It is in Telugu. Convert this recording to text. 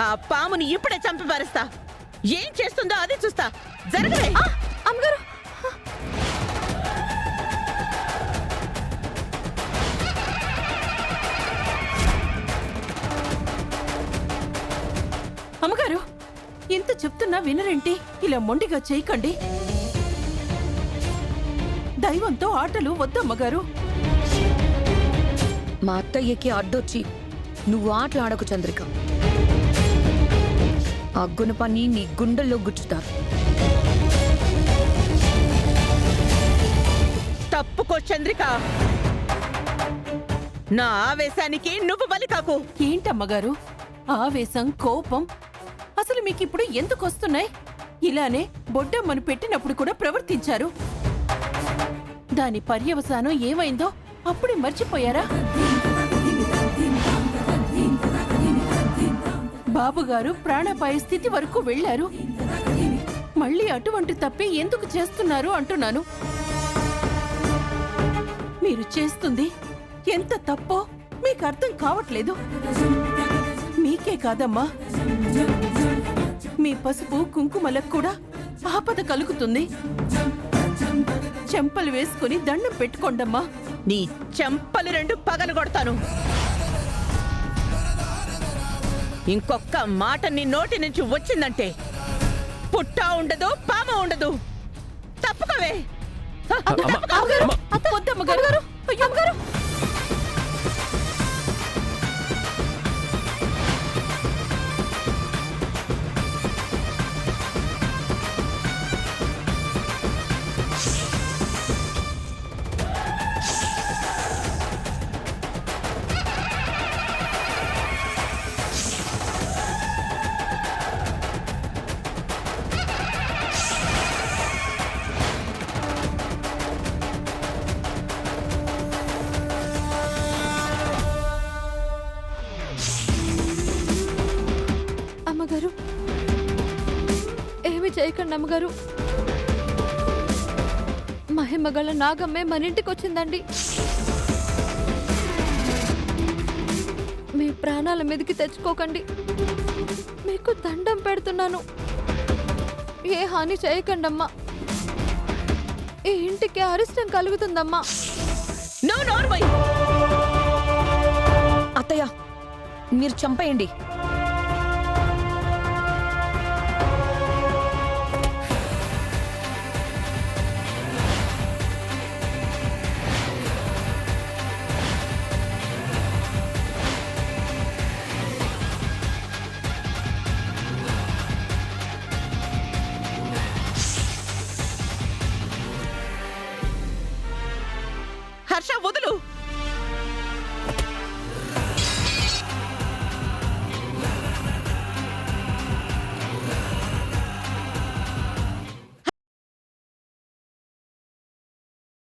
ఆ పాముని ఇప్పుడే చంపి పారేస్తా. ఏం చేస్తుందో అది చూస్తా. జరగవే. అమ్మగారు, అమ్మగారు, ఇంత చెప్తున్నా వినరేంటి? ఇలా మొండిగా చేయకండి. దైవంతో ఆటలు వద్దమ్మగారు. మా అత్తయ్యకి అడ్డొచ్చి నువ్వు ఆటలాడకు చంద్రిక. ఆ గుణపాన్ని నీ గుండెల్లో గుచ్చుతారు. తప్పుకో చంద్రిక. నా ఆవేశానికి నువ్వు బలి కాకు. ఏంటమ్మగారు, ఆవేశం, కోపం అసలు మీకిప్పుడు ఎందుకు వస్తున్నాయి? ఇలానే బొడ్డమ్మను పెట్టినప్పుడు కూడా ప్రవర్తించారు. దాని పర్యవసానం ఏమైందో అప్పుడే మర్చిపోయారా? బాబుగారు ప్రాణాపాయ స్థితి వరకు వెళ్లారు. మళ్ళీ అటువంటి తప్పే ఎందుకు చేస్తున్నారు అంటున్నాను. మీరు చేస్తుంది ఎంత తప్పో మీకు అర్థం కావట్లేదు. మీకే కాదమ్మా, మీ పసుపు కుంకుమలకు కూడా ఆపద కలుగుతుంది. చెంపలు వేసుకుని దండం పెట్టుకోండమ్మా. నీ చెంపలు రెండు పగలగొడతాను. ఇంకొక్క మాట నీ నోటి నుంచి వచ్చిందంటే పుట్ట ఉండదు, పామ ఉండదు. తప్పుకోవే. వద్దమ్మగారు. అయ్యో అమ్మగారు. అమ్మగారు, ఏమి చేయకండి అమ్మగారు. మహిమగల నాగమ్మే మన ఇంటికి వచ్చిందండి. మీ ప్రాణాల మీదకి తెచ్చుకోకండి. మీకు దండం పెడుతున్నాను. ఏ హాని చేయకండి అమ్మా. ఈ ఇంటికి అరిష్టం కలుగుతుందమ్మా. నో నోర్మై. అత్తయ్య, మీరు చంపేయండి.